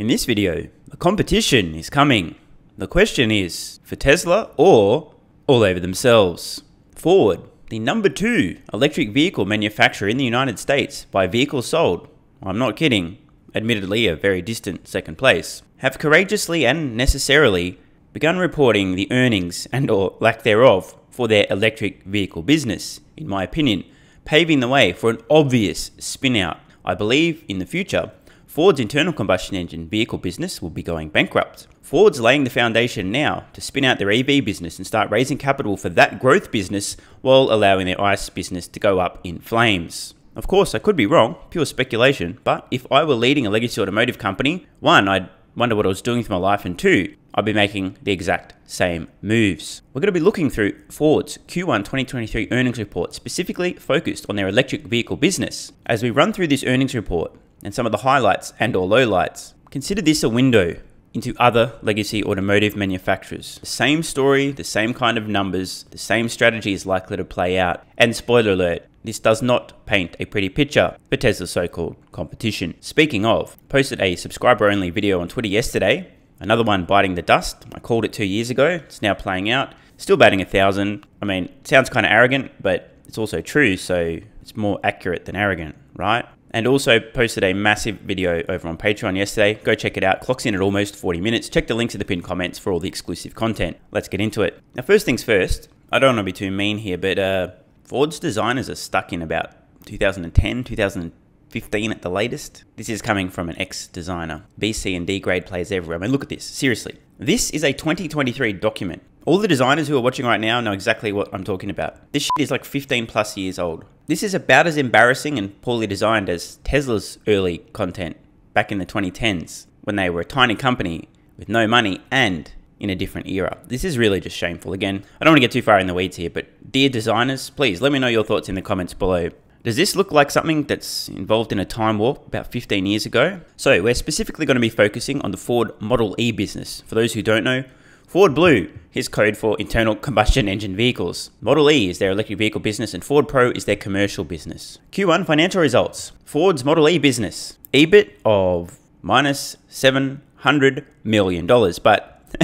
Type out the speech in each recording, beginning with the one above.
In this video, a competition is coming. The question is, for Tesla or all over themselves? Ford, the number 2 electric vehicle manufacturer in the United States by vehicles sold, I'm not kidding, admittedly a very distant second place, have courageously and necessarily begun reporting the earnings and or lack thereof for their electric vehicle business, in my opinion, paving the way for an obvious spin-out. I believe in the future, Ford's internal combustion engine vehicle business will be going bankrupt. Ford's laying the foundation now to spin out their EV business and start raising capital for that growth business while allowing their ICE business to go up in flames. Of course, I could be wrong, pure speculation, but if I were leading a legacy automotive company, 1, I'd wonder what I was doing with my life, and 2, I'd be making the exact same moves. We're going to be looking through Ford's Q1 2023 earnings report, specifically focused on their electric vehicle business. As we run through this earnings report and some of the highlights and or lowlights, consider this a window into other legacy automotive manufacturers. The same story, the same kind of numbers, the same strategy is likely to play out. And spoiler alert, this does not paint a pretty picture for Tesla's so-called competition. Speaking of, posted a subscriber-only video on Twitter yesterday, another one biting the dust. I called it 2 years ago, it's now playing out. Still batting 1,000. I mean, it sounds kind of arrogant, but it's also true, so it's more accurate than arrogant, right? And also posted a massive video over on Patreon yesterday. Go check it out. Clocks in at almost 40 minutes. Check the links in the pinned comments for all the exclusive content. Let's get into it. Now, first things first, I don't want to be too mean here, but Ford's designers are stuck in about 2010, 2015 at the latest. This is coming from an ex-designer. B, C, and D grade players everywhere. I mean, look at this. Seriously. This is a 2023 document. All the designers who are watching right now know exactly what I'm talking about. This shit is like 15 plus years old. This is about as embarrassing and poorly designed as Tesla's early content back in the 2010s when they were a tiny company with no money and in a different era. This is really just shameful. Again, I don't want to get too far in the weeds here, but dear designers, please let me know your thoughts in the comments below. Does this look like something that's involved in a time warp about 15 years ago? So we're specifically going to be focusing on the Ford Model E business. For those who don't know, Ford Blue is code for internal combustion engine vehicles. Model E is their electric vehicle business and Ford Pro is their commercial business. Q1 financial results. Ford's Model E business. EBIT of minus $700 million. But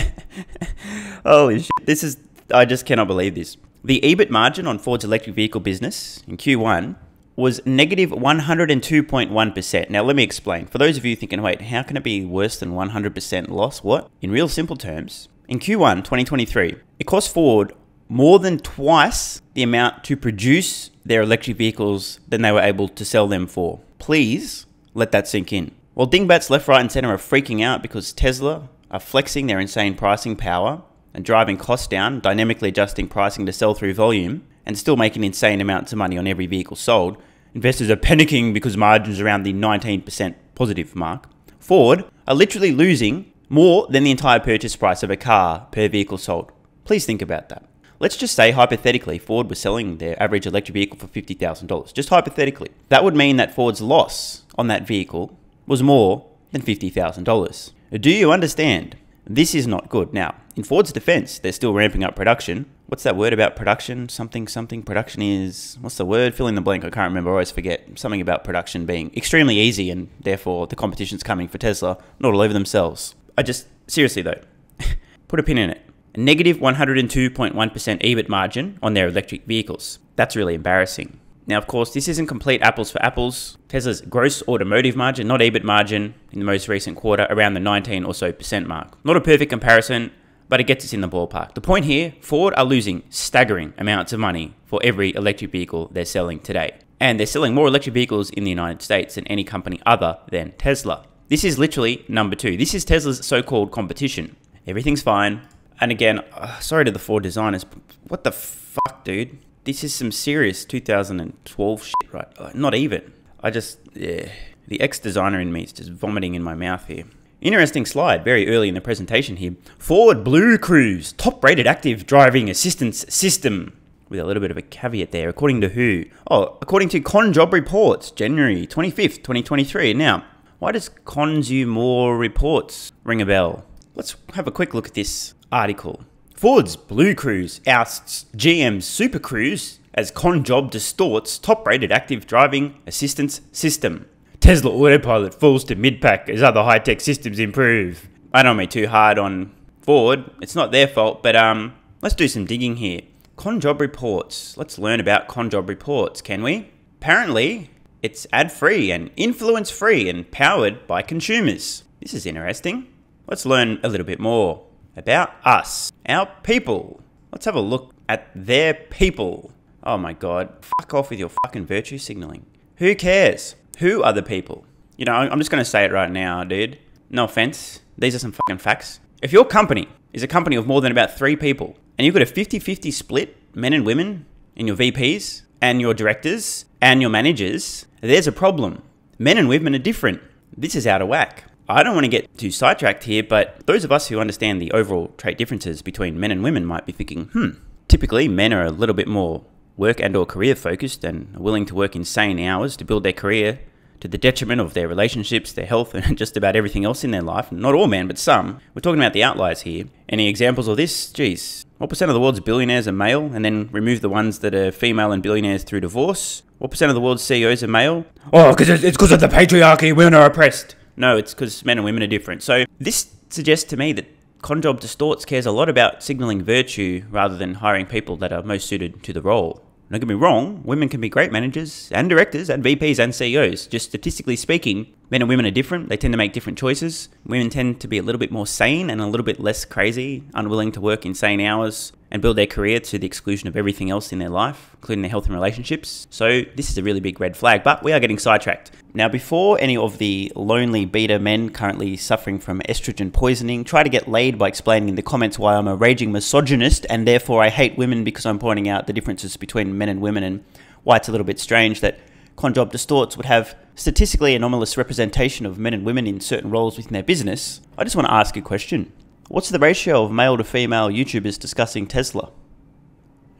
holy shit, I just cannot believe this. The EBIT margin on Ford's electric vehicle business in Q1 was negative 102.1%. Now let me explain. For those of you thinking, wait, how can it be worse than 100% loss? What? In real simple terms, in Q1 2023, it cost Ford more than twice the amount to produce their electric vehicles than they were able to sell them for. Please let that sink in. While dingbats left, right, and center are freaking out because Tesla are flexing their insane pricing power and driving costs down, dynamically adjusting pricing to sell through volume, and still making insane amounts of money on every vehicle sold, investors are panicking because margins around the 19% positive mark. Ford are literally losing more than the entire purchase price of a car per vehicle sold. Please think about that. Let's just say, hypothetically, Ford was selling their average electric vehicle for $50,000. Just hypothetically. That would mean that Ford's loss on that vehicle was more than $50,000. Do you understand? This is not good. Now, in Ford's defense, they're still ramping up production. What's that word about production? Something. Production is... What's the word? Fill in the blank. I can't remember. I always forget. Something about production being extremely easy and therefore the competition's coming for Tesla, not all over themselves. Seriously though, put a pin in it. A negative 102.1% EBIT margin on their electric vehicles. That's really embarrassing. Now, of course, this isn't complete apples for apples. Tesla's gross automotive margin, not EBIT margin, in the most recent quarter, around the 19% or so mark. Not a perfect comparison, but it gets us in the ballpark. The point here, Ford are losing staggering amounts of money for every electric vehicle they're selling today. And they're selling more electric vehicles in the United States than any company other than Tesla. This is literally number 2. This is Tesla's so-called competition. Everything's fine. And again, sorry to the Ford designers, but what the fuck, dude? This is some serious 2012 shit, right? Not even. The ex-designer in me is just vomiting in my mouth here. Interesting slide, very early in the presentation here. Ford Blue Cruise, top-rated active driving assistance system. With a little bit of a caveat there. According to who? Oh, according to Con Job Reports, January 25th, 2023. Now, why does Consumer Reports ring a bell? Let's have a quick look at this article. Ford's Blue Cruise ousts GM's Super Cruise as Con Job distorts top-rated active driving assistance system. Tesla autopilot falls to mid-pack as other high-tech systems improve. I don't want to be too hard on Ford. It's not their fault, but let's do some digging here. Con job reports. Let's learn about con job reports, can we? Apparently, it's ad-free and influence-free and powered by consumers. This is interesting. Let's learn a little bit more about us, our people. Let's have a look at their people. Oh my God, fuck off with your fucking virtue signaling. Who cares? Who are the people? You know, I'm just going to say it right now, dude. No offense. These are some fucking facts. If your company is a company of more than about 3 people and you've got a 50-50 split, men and women, in your VPs and your directors and your managers, there's a problem. Men and women are different. This is out of whack. I don't want to get too sidetracked here, but those of us who understand the overall trait differences between men and women might be thinking, typically men are a little bit more work and or career focused and are willing to work insane hours to build their career to the detriment of their relationships, their health, and just about everything else in their life. Not all men, but some. We're talking about the outliers here. Any examples of this? Geez. What percent of the world's billionaires are male? And then remove the ones that are female and billionaires through divorce. What percent of the world's CEOs are male? Oh, because it's because of the patriarchy. Women are oppressed. No, it's because men and women are different. So this suggests to me that Con Job Distorts cares a lot about signaling virtue rather than hiring people that are most suited to the role. Don't get me wrong, women can be great managers and directors and VPs and CEOs. Just statistically speaking, men and women are different. They tend to make different choices. Women tend to be a little bit more sane and a little bit less crazy, unwilling to work insane hours and build their career to the exclusion of everything else in their life, including their health and relationships. So this is a really big red flag, but we are getting sidetracked. Now, before any of the lonely beta men currently suffering from estrogen poisoning try to get laid by explaining in the comments why I'm a raging misogynist and therefore I hate women because I'm pointing out the differences between men and women and why it's a little bit strange that Con Job Distorts would have statistically anomalous representation of men and women in certain roles within their business, I just want to ask a question. What's the ratio of male to female YouTubers discussing Tesla?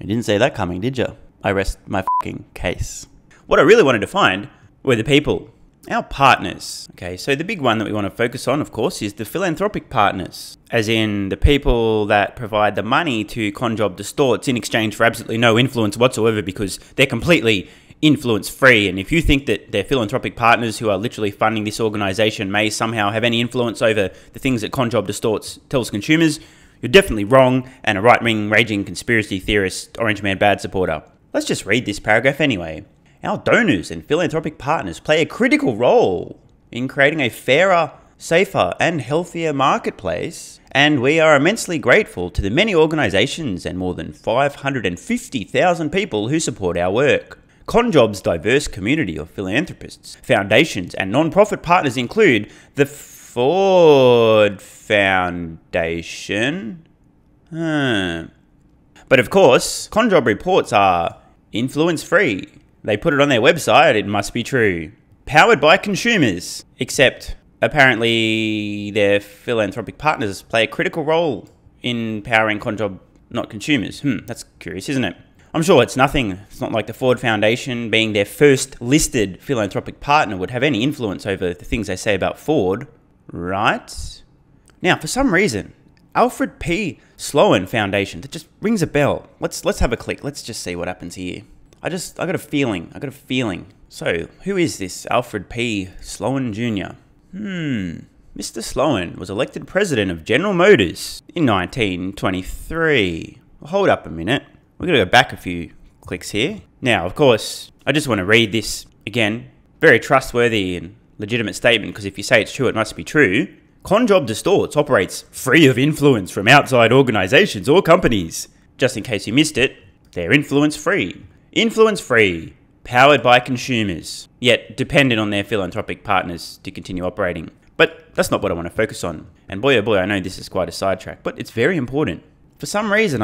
You didn't see that coming, did you? I rest my fucking case. What I really wanted to find were the people, our partners. Okay, so the big one that we want to focus on, of course, is the philanthropic partners, as in the people that provide the money to Con Job Distorts in exchange for absolutely no influence whatsoever because they're completely influence free. And if you think that their philanthropic partners who are literally funding this organization may somehow have any influence over the things that Con Job Distorts tells consumers, you're definitely wrong and a right-wing raging conspiracy theorist, Orange Man bad supporter. Let's just read this paragraph anyway. Our donors and philanthropic partners play a critical role in creating a fairer, safer and healthier marketplace, and we are immensely grateful to the many organizations and more than 550,000 people who support our work. Con Job's diverse community of philanthropists, foundations and non-profit partners include the Ford Foundation. But of course, Con Job reports are influence-free. They put it on their website, it must be true. Powered by consumers, except apparently their philanthropic partners play a critical role in powering Con Job, not consumers. That's curious, isn't it? I'm sure it's nothing. It's not like the Ford Foundation, being their first listed philanthropic partner, would have any influence over the things they say about Ford, right? Now, for some reason, Alfred P. Sloan Foundation, that just rings a bell. Let's have a click. Let's just see what happens here. I got a feeling. So, who is this Alfred P. Sloan Jr.? Mr. Sloan was elected president of General Motors in 1923. Well, hold up a minute. We're going to go back a few clicks here. Now, of course, I just want to read this again. Very trustworthy and legitimate statement, because if you say it's true, it must be true. Con Job Distorts operates free of influence from outside organizations or companies. Just in case you missed it, they're influence-free. Influence-free, powered by consumers, yet dependent on their philanthropic partners to continue operating. But that's not what I want to focus on. And boy, oh boy, I know this is quite a sidetrack, but it's very important. For some reason,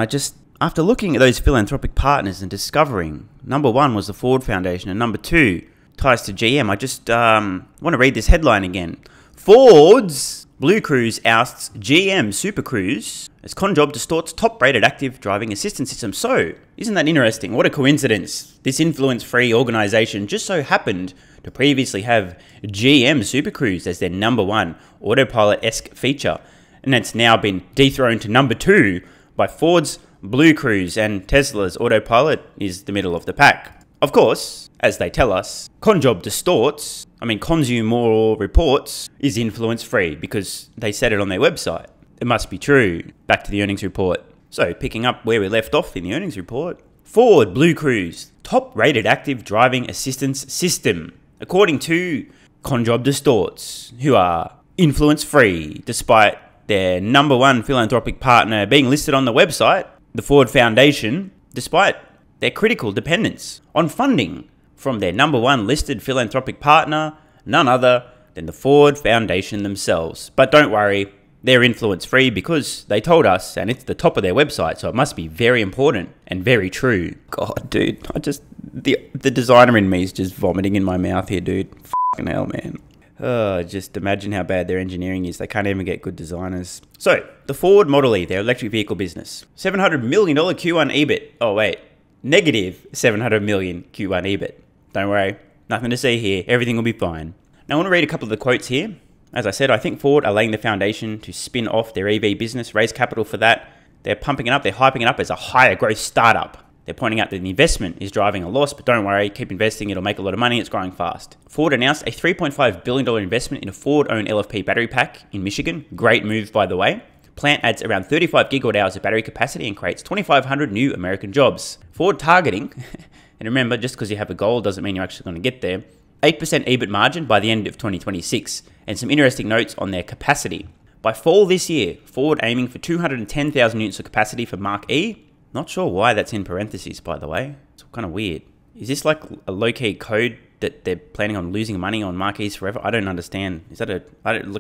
after looking at those philanthropic partners and discovering, number one was the Ford Foundation, and number two ties to GM, I just want to read this headline again. Ford's Blue Cruise ousts GM Super Cruise as Con Job Distorts top-rated active driving assistance system. So, isn't that interesting? What a coincidence. This influence-free organization just so happened to previously have GM Super Cruise as their number one autopilot-esque feature, and it's now been dethroned to number two by Ford's Blue Cruise, and Tesla's autopilot is the middle of the pack. Of course, as they tell us, Con Job Distorts I mean, Consumer Reports is influence free because they said it on their website. It must be true. Back to the earnings report. So, picking up where we left off in the earnings report, Ford Blue Cruise, top-rated active driving assistance system, according to Conjob Distorts, who are influence-free, despite their number one philanthropic partner being listed on the website, the Ford Foundation, despite their critical dependence on funding from their number one listed philanthropic partner, none other than the Ford Foundation themselves. But don't worry, they're influence-free because they told us, and it's the top of their website, so it must be very important and very true. God, dude, the designer in me is just vomiting in my mouth here, dude. Fucking hell, man. Just imagine how bad their engineering is. They can't even get good designers. So, the Ford Model E, their electric vehicle business. $700 million Q1 EBIT. Oh, wait. Negative $700 million Q1 EBIT. Don't worry. Nothing to see here. Everything will be fine. Now, I want to read a couple of the quotes here. As I said, I think Ford are laying the foundation to spin off their EV business, raise capital for that. They're pumping it up. They're hyping it up as a higher growth startup. They're pointing out that the investment is driving a loss, but don't worry, keep investing. It'll make a lot of money. It's growing fast. Ford announced a $3.5 billion investment in a Ford-owned LFP battery pack in Michigan. Great move, by the way. Plant adds around 35 gigawatt hours of battery capacity and creates 2,500 new American jobs. Ford targeting, and remember, just because you have a goal doesn't mean you're actually going to get there, 8% EBIT margin by the end of 2026, and some interesting notes on their capacity. By fall this year, Ford aiming for 210,000 units of capacity for Mark E. Not sure why that's in parentheses, by the way. It's kind of weird. Is this like a low-key code that they're planning on losing money on Mark E's forever? I don't understand. Is that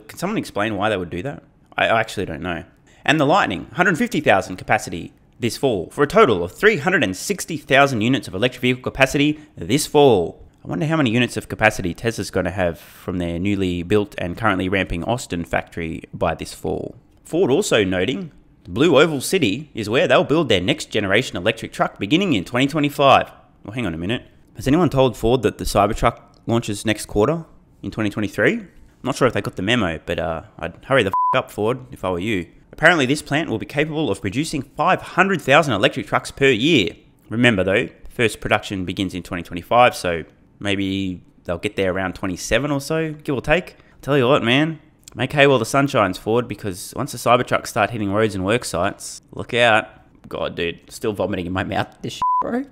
can someone explain why they would do that? I actually don't know. And the Lightning, 150,000 capacity this fall, for a total of 360,000 units of electric vehicle capacity this fall. I wonder how many units of capacity Tesla's going to have from their newly built and currently ramping Austin factory by this fall. Ford also noting the Blue Oval City is where they'll build their next generation electric truck beginning in 2025. Well, hang on a minute. Has anyone told Ford that the Cybertruck launches next quarter in 2023? I'm not sure if they got the memo, but I'd hurry the up, Ford, if I were you. Apparently, this plant will be capable of producing 500,000 electric trucks per year. Remember, though, first production begins in 2025, so maybe they'll get there around 27 or so, give or take. I'll tell you what, man. Make hay while the sun shines, Ford, because once the Cybertrucks start hitting roads and work sites, look out. God, dude, still vomiting in my mouth, this shit, bro.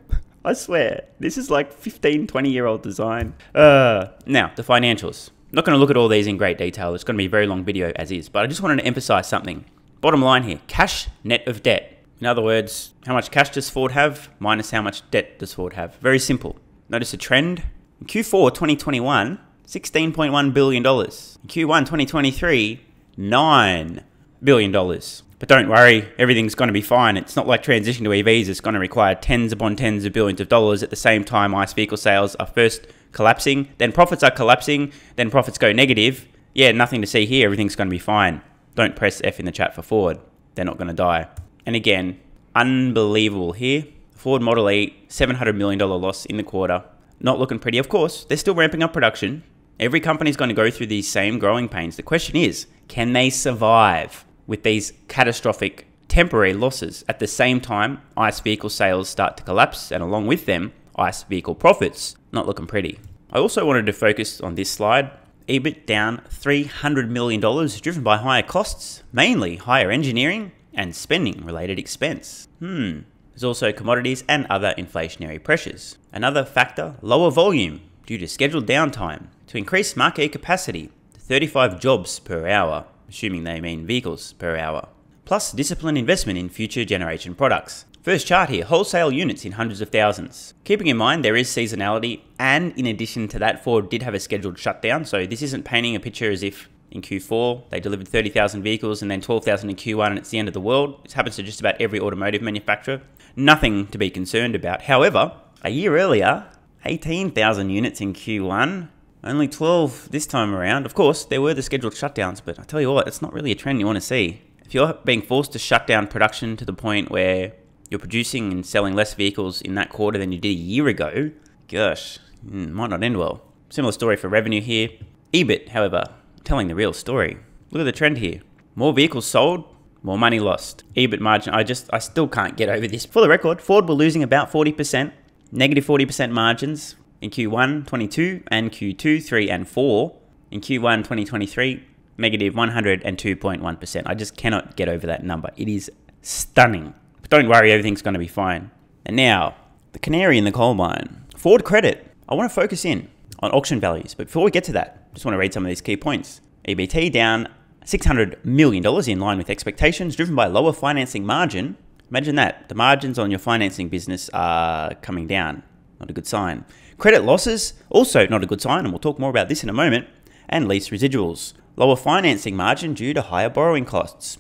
I swear, this is like 15, 20-year-old design. Now, the financials. Not going to look at all these in great detail. It's going to be a very long video as is, but I just wanted to emphasize something. Bottom line here, cash net of debt. In other words, how much cash does Ford have minus how much debt does Ford have? Very simple. Notice a trend. In Q4 2021, $16.1 billion. In Q1 2023, $9 billion. But don't worry, everything's going to be fine. It's not like transition to EVs. It's going to require tens upon tens of billions of dollars. At the same time, ICE vehicle sales are first collapsing, then profits are collapsing, then profits go negative. Yeah, nothing to see here. Everything's going to be fine. Don't press F in the chat for Ford. They're not going to die. And again, unbelievable here. Ford Model E, $700 million loss in the quarter. Not looking pretty. Of course, they're still ramping up production. Every company's going to go through these same growing pains. The question is, can they survive with these catastrophic temporary losses? At the same time, ICE vehicle sales start to collapse, and along with them, ICE vehicle profits. Not looking pretty. I also wanted to focus on this slide. EBIT down $300 million, driven by higher costs, mainly higher engineering and spending related expense. There's also commodities and other inflationary pressures. Another factor, lower volume due to scheduled downtime to increase Mark E capacity to 35 jobs per hour, assuming they mean vehicles per hour. Plus disciplined investment in future generation products. First chart here, wholesale units in hundreds of thousands. Keeping in mind there is seasonality, and in addition to that, Ford did have a scheduled shutdown, so this isn't painting a picture as if in Q4 they delivered 30,000 vehicles and then 12,000 in Q1 and it's the end of the world. This happens to just about every automotive manufacturer. Nothing to be concerned about. However, a year earlier, 18,000 units in Q1, only 12 this time around. Of course, there were the scheduled shutdowns, but I tell you what, it's not really a trend you want to see. If you're being forced to shut down production to the point where you're producing and selling less vehicles in that quarter than you did a year ago, gosh, might not end well. Similar story for revenue here. EBIT, however, telling the real story. Look at the trend here. More vehicles sold, more money lost. EBIT margin, I still can't get over this. For the record, Ford were losing about 40%, negative 40% margins in Q1 22 and Q2, 3 and 4. In Q1 2023, negative 102.1%. I just cannot get over that number. It is stunning. But don't worry, everything's going to be fine. And now, the canary in the coal mine. Ford credit. I want to focus in on auction values. But before we get to that, I just want to read some of these key points. EBIT down $600 million in line with expectations, driven by lower financing margin. Imagine that. The margins on your financing business are coming down. Not a good sign. Credit losses, also not a good sign, and we'll talk more about this in a moment. And lease residuals. Lower financing margin due to higher borrowing costs.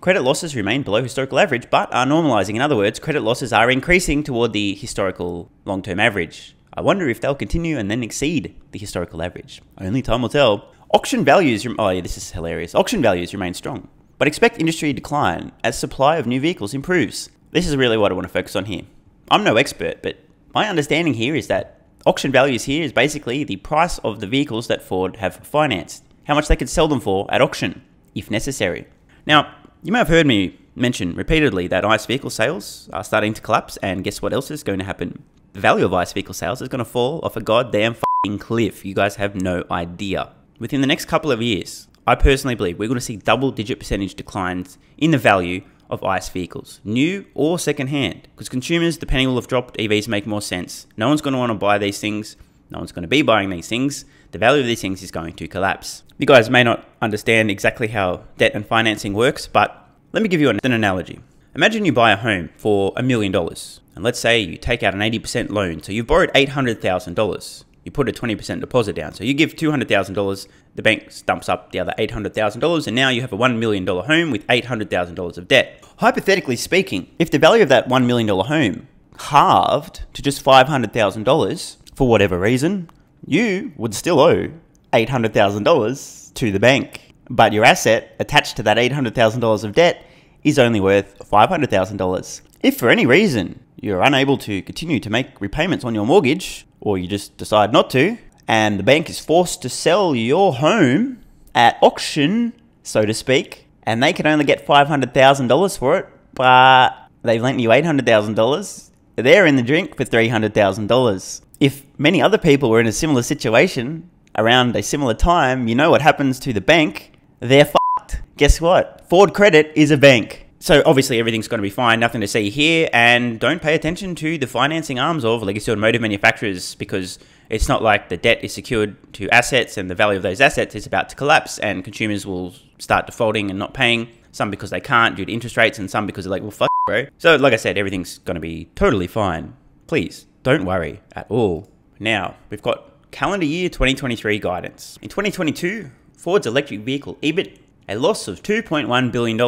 Credit losses remain below historical average, but are normalizing. In other words, credit losses are increasing toward the historical long-term average. I wonder if they'll continue and then exceed the historical average. Only time will tell. Auction values, oh yeah, this is hilarious. Auction values remain strong, but expect industry decline as supply of new vehicles improves. This is really what I want to focus on here. I'm no expert, but my understanding here is that auction values here is basically the price of the vehicles that Ford have financed. How much they could sell them for at auction, if necessary. Now, you may have heard me mention repeatedly that ICE vehicle sales are starting to collapse, and guess what else is going to happen? The value of ICE vehicle sales is going to fall off a goddamn f***ing cliff. You guys have no idea. Within the next couple of years, I personally believe we're going to see double-digit percentage declines in the value of ICE vehicles, new or second-hand, because consumers, the penny will have dropped, EVs make more sense. No one's going to want to buy these things. No one's going to be buying these things. The value of these things is going to collapse. You guys may not understand exactly how debt and financing works, but let me give you an analogy. Imagine you buy a home for $1 million, and let's say you take out an 80% loan. So you've borrowed $800,000. You put a 20% deposit down. So you give $200,000, the bank stumps up the other $800,000, and now you have a $1 million home with $800,000 of debt. Hypothetically speaking, if the value of that $1 million home halved to just $500,000 for whatever reason, you would still owe $800,000 to the bank. But your asset attached to that $800,000 of debt is only worth $500,000. If for any reason you're unable to continue to make repayments on your mortgage, or you just decide not to, and the bank is forced to sell your home at auction, so to speak, and they can only get $500,000 for it, but they've lent you $800,000, they're in the drink for $300,000. If many other people were in a similar situation around a similar time, you know what happens to the bank? They're fucked. Guess what? Ford Credit is a bank. So obviously everything's going to be fine, nothing to see here, and don't pay attention to the financing arms of legacy automotive manufacturers, because it's not like the debt is secured to assets and the value of those assets is about to collapse and consumers will start defaulting and not paying, some because they can't due to interest rates and some because they're like, well, fuck, bro. So like I said, everything's going to be totally fine. Please don't worry at all. Now, we've got calendar year 2023 guidance. In 2022, Ford's electric vehicle EBIT, a loss of $2.1 billion.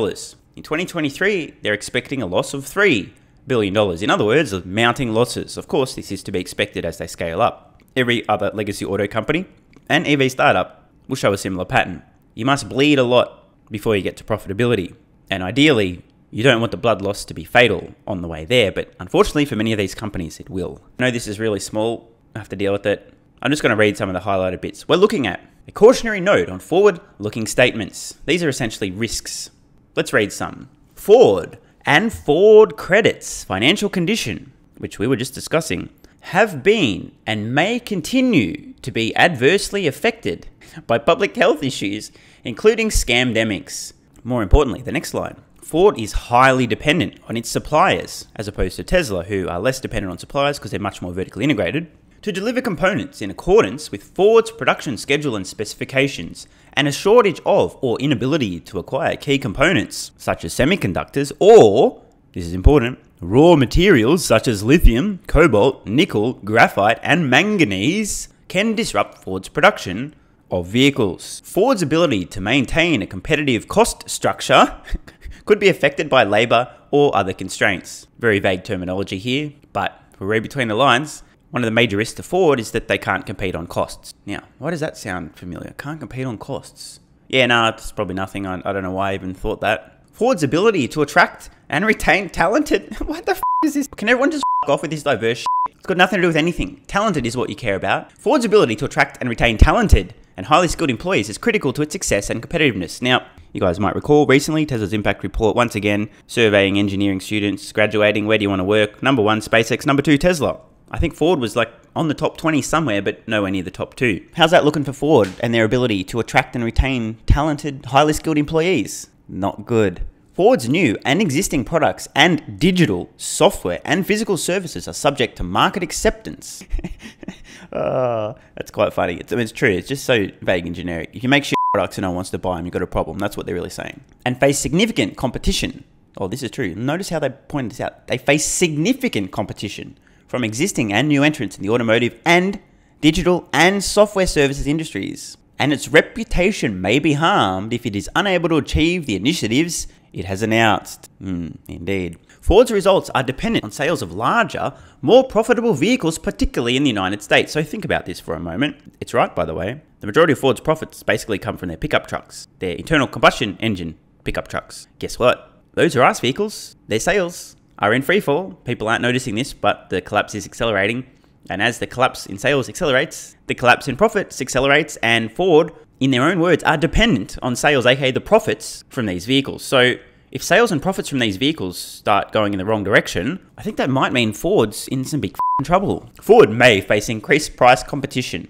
In 2023, they're expecting a loss of $3 billion. In other words, of mounting losses. Of course, this is to be expected as they scale up. Every other legacy auto company and EV startup will show a similar pattern. You must bleed a lot before you get to profitability. And ideally, you don't want the blood loss to be fatal on the way there, but unfortunately for many of these companies, it will. I know this is really small. I have to deal with it. I'm just going to read some of the highlighted bits. We're looking at a cautionary note on forward-looking statements. These are essentially risks. Let's read some. Ford and Ford Credit's financial condition, which we were just discussing, have been and may continue to be adversely affected by public health issues, including scamdemics. More importantly, the next line. Ford is highly dependent on its suppliers, as opposed to Tesla, who are less dependent on suppliers because they're much more vertically integrated, to deliver components in accordance with Ford's production schedule and specifications, and a shortage of or inability to acquire key components, such as semiconductors or, this is important, raw materials such as lithium, cobalt, nickel, graphite, and manganese, can disrupt Ford's production of vehicles. Ford's ability to maintain a competitive cost structure could be affected by labor or other constraints. Very vague terminology here, but if we read between the lines, one of the major risks to Ford is that they can't compete on costs. Now, why does that sound familiar? Can't compete on costs. Yeah, no, it's probably nothing. I don't know why I even thought that. Ford's ability to attract and retain talented... What the f*** is this? Can everyone just f*** off with this diverse shit? It's got nothing to do with anything. Talented is what you care about. Ford's ability to attract and retain talented and highly skilled employees is critical to its success and competitiveness. Now, you guys might recall recently, Tesla's impact report, once again, surveying engineering students, graduating, where do you want to work? Number 1, SpaceX. Number 2, Tesla. I think Ford was like on the top 20 somewhere, but nowhere near the top 2. How's that looking for Ford and their ability to attract and retain talented, highly skilled employees? Not good. Ford's new and existing products and digital software and physical services are subject to market acceptance. That's quite funny. It's true. It's just so vague and generic. If you make shit products and no one wants to buy them, you've got a problem. That's what they're really saying. And face significant competition. Oh, this is true. Notice how they pointed this out. They face significant competition from existing and new entrants in the automotive and digital and software services industries. And its reputation may be harmed if it is unable to achieve the initiatives it has announced. Indeed. Ford's results are dependent on sales of larger, more profitable vehicles, particularly in the United States. So think about this for a moment. It's right, by the way. The majority of Ford's profits basically come from their pickup trucks, their internal combustion engine pickup trucks. Guess what? Those are ICE vehicles. Their sales are in free fall. People aren't noticing this, but the collapse is accelerating. And as the collapse in sales accelerates, the collapse in profits accelerates, and Ford, in their own words, are dependent on sales, aka the profits from these vehicles. So if sales and profits from these vehicles start going in the wrong direction, I think that might mean Ford's in some big trouble. Ford may face increased price competition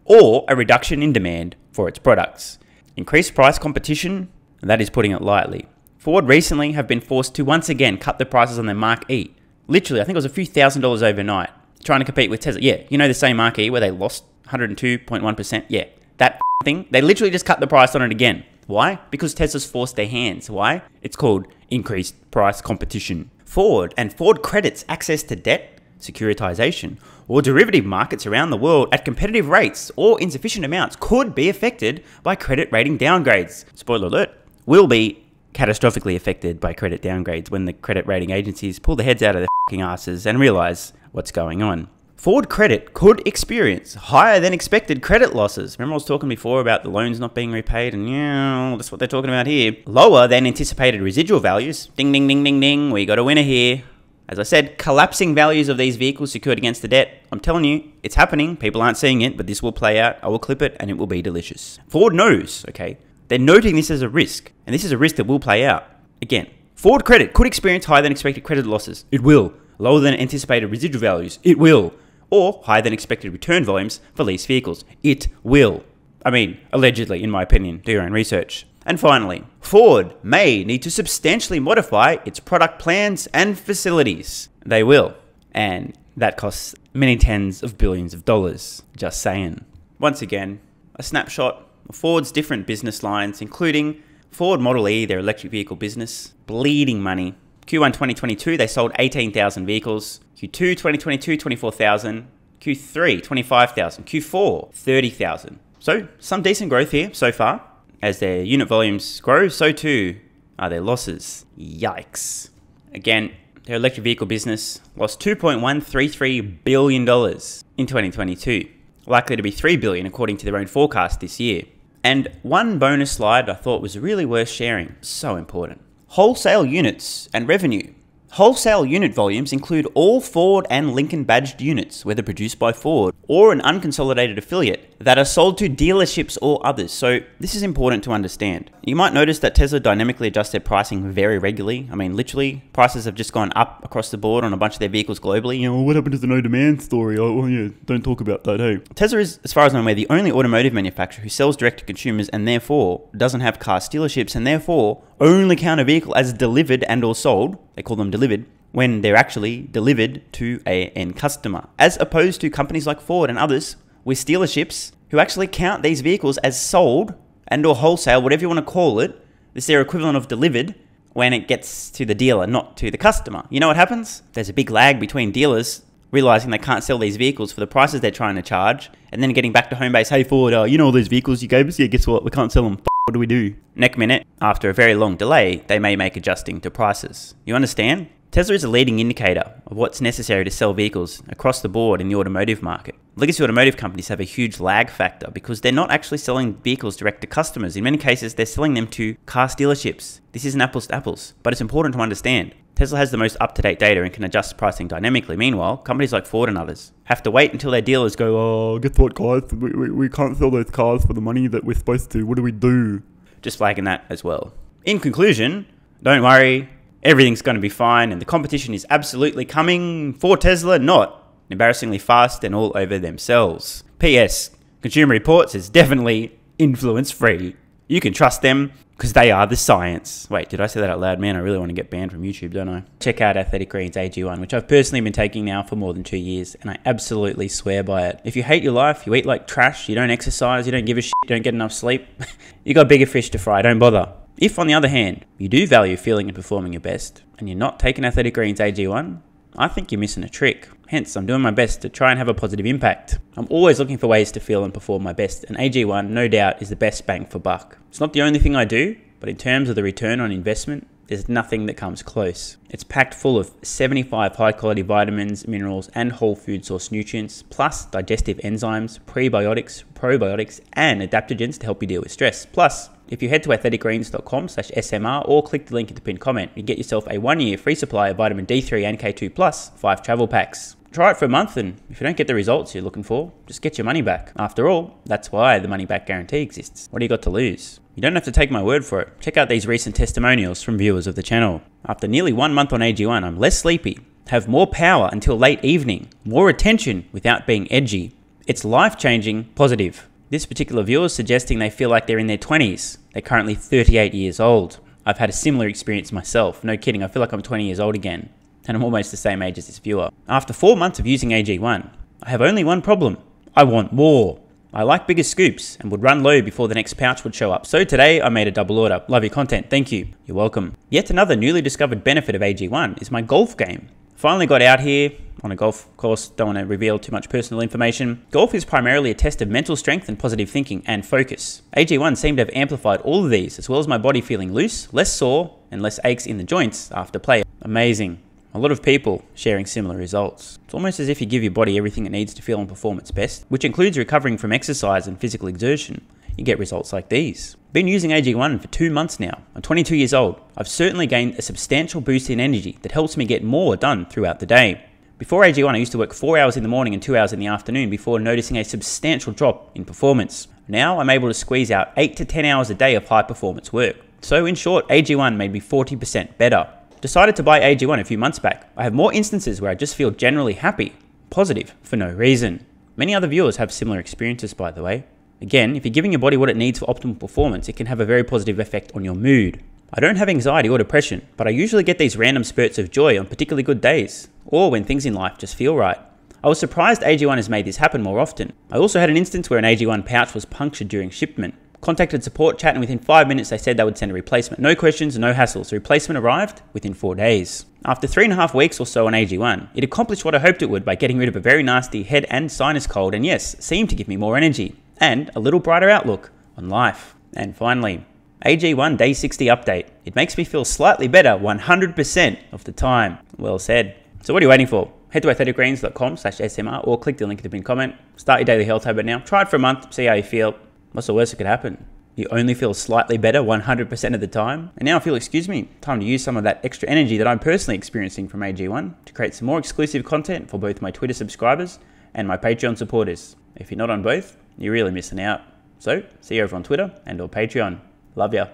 or a reduction in demand for its products. Increased price competition, that is putting it lightly. Ford recently have been forced to once again cut the prices on their Mark E. Literally, I think it was a few $1,000s overnight, trying to compete with Tesla. Yeah, you know the same Mark E where they lost 102.1%? Yeah, that thing. They literally just cut the price on it again. Why? Because Tesla's forced their hands. Why? It's called increased price competition. Ford and Ford Credit's access to debt, securitization, or derivative markets around the world at competitive rates or insufficient amounts could be affected by credit rating downgrades. Spoiler alert, will be catastrophically affected by credit downgrades when the credit rating agencies pull their heads out of their fucking asses and realize what's going on. Ford Credit could experience higher than expected credit losses. Remember I was talking before about the loans not being repaid, and yeah, that's what they're talking about here. Lower than anticipated residual values. Ding, ding, ding, ding, ding. We got a winner here. As I said, collapsing values of these vehicles secured against the debt. I'm telling you, it's happening. People aren't seeing it, but this will play out. I will clip it and it will be delicious. Ford knows, okay? They're noting this as a risk, and this is a risk that will play out. Again, Ford Credit could experience higher than expected credit losses. It will. Lower than anticipated residual values. It will. Or higher than expected return volumes for leased vehicles. It will. I mean, allegedly, in my opinion. Do your own research. And finally, Ford may need to substantially modify its product plans and facilities. They will. And that costs many tens of billions of dollars. Just saying. Once again, a snapshot of Ford's different business lines, including Ford Model E, their electric vehicle business, bleeding money. Q1 2022, they sold 18,000 vehicles. Q2 2022, 24,000. Q3, 25,000. Q4, 30,000. So some decent growth here so far. As their unit volumes grow, so too are their losses. Yikes. Again, their electric vehicle business lost $2.133 billion in 2022. Likely to be $3 billion according to their own forecast this year. And one bonus slide I thought was really worth sharing. So important. Wholesale units and revenue. Wholesale unit volumes include all Ford and Lincoln badged units, whether produced by Ford or an unconsolidated affiliate, that are sold to dealerships or others. So this is important to understand. You might notice that Tesla dynamically adjusts their pricing very regularly. I mean, literally, prices have just gone up across the board on a bunch of their vehicles globally. You know, what happened to the no demand story? Oh yeah, don't talk about that, hey. Tesla is, as far as I'm aware, the only automotive manufacturer who sells direct to consumers and therefore doesn't have car dealerships and therefore only count a vehicle as delivered and or sold. They call them delivered when they're actually delivered to an end customer, as opposed to companies like Ford and others with dealerships who actually count these vehicles as sold and or wholesale, whatever you want to call it. This is their equivalent of delivered when it gets to the dealer, not to the customer. You know what happens? There's a big lag between dealers realizing they can't sell these vehicles for the prices they're trying to charge, and then getting back to home base, hey Ford, you know all those vehicles you gave us? Yeah, guess what? We can't sell them. What do we do? Next minute, after a very long delay, they may make adjusting to prices. You understand? Tesla is a leading indicator of what's necessary to sell vehicles across the board in the automotive market. Legacy automotive companies have a huge lag factor because they're not actually selling vehicles direct to customers. In many cases, they're selling them to car dealerships. This isn't apples to apples, but it's important to understand. Tesla has the most up-to-date data and can adjust pricing dynamically. Meanwhile, companies like Ford and others have to wait until their dealers go, oh, guess what guys, we can't sell those cars for the money that we're supposed to. What do we do? Just flagging that as well. In conclusion, don't worry, everything's going to be fine and the competition is absolutely coming for Tesla, not embarrassingly fast and all over themselves. P.S. Consumer Reports is definitely influence-free. You can trust them because they are the science. Wait, did I say that out loud? Man, I really want to get banned from YouTube, don't I? Check out Athletic Greens AG1, which I've personally been taking now for more than 2 years, and I absolutely swear by it. If you hate your life, you eat like trash, you don't exercise, you don't give a shit, you don't get enough sleep, you got bigger fish to fry, don't bother. If, on the other hand, you do value feeling and performing your best, and you're not taking Athletic Greens AG1, I think you're missing a trick. Hence, I'm doing my best to try and have a positive impact. I'm always looking for ways to feel and perform my best, and AG1, no doubt, is the best bang for buck. It's not the only thing I do, but in terms of the return on investment, there's nothing that comes close. It's packed full of 75 high-quality vitamins, minerals, and whole food source nutrients, plus digestive enzymes, prebiotics, probiotics, and adaptogens to help you deal with stress. Plus, if you head to athleticgreens.com/SMR or click the link in the pinned comment, you get yourself a 1-year free supply of vitamin D3 and K2 plus 5 travel packs. Try it for a month, and if you don't get the results you're looking for, just get your money back. After all, that's why the money back guarantee exists. What do you got to lose? You don't have to take my word for it. Check out these recent testimonials from viewers of the channel. After nearly 1 month on AG1, I'm less sleepy, have more power until late evening, more attention without being edgy. It's life-changing, positive. This particular viewer is suggesting they feel like they're in their 20s. They're currently 38 years old. I've had a similar experience myself. No kidding, I feel like I'm 20 years old again. And I'm almost the same age as this viewer. After 4 months of using AG1, I have only one problem. I want more. I like bigger scoops and would run low before the next pouch would show up. So today I made a double order. Love your content, thank you. You're welcome. Yet another newly discovered benefit of AG1 is my golf game. Finally got out here on a golf course, don't want to reveal too much personal information. Golf is primarily a test of mental strength and positive thinking and focus. AG1 seemed to have amplified all of these, as well as my body feeling loose, less sore, and less aches in the joints after play. Amazing. A lot of people sharing similar results. It's almost as if you give your body everything it needs to feel and perform its best, which includes recovering from exercise and physical exertion. You get results like these. Been using AG1 for 2 months now. I'm 22 years old. I've certainly gained a substantial boost in energy that helps me get more done throughout the day. Before AG1, I used to work 4 hours in the morning and 2 hours in the afternoon before noticing a substantial drop in performance. Now I'm able to squeeze out 8 to 10 hours a day of high performance work. So in short, AG1 made me 40% better. Decided to buy AG1 a few months back. I have more instances where I just feel generally happy, positive, for no reason. Many other viewers have similar experiences, by the way. Again, if you're giving your body what it needs for optimal performance, it can have a very positive effect on your mood. I don't have anxiety or depression, but I usually get these random spurts of joy on particularly good days, or when things in life just feel right. I was surprised AG1 has made this happen more often. I also had an instance where an AG1 pouch was punctured during shipment. Contacted support chat, and within 5 minutes they said they would send a replacement. No questions, no hassles. The replacement arrived within 4 days. After 3.5 weeks or so on AG1, it accomplished what I hoped it would by getting rid of a very nasty head and sinus cold, and yes, seemed to give me more energy and a little brighter outlook on life. And finally, AG1 Day 60 update. It makes me feel slightly better 100% of the time. Well said. So what are you waiting for? Head to athleticgreens.com/SMR or click the link in the pinned comment. Start your daily health habit now. Try it for a month, see how you feel. What's the worst that could happen? You only feel slightly better 100% of the time. And now I feel, excuse me, time to use some of that extra energy that I'm personally experiencing from AG1 to create some more exclusive content for both my Twitter subscribers and my Patreon supporters. If you're not on both, you're really missing out. So, see you over on Twitter and or Patreon. Love ya.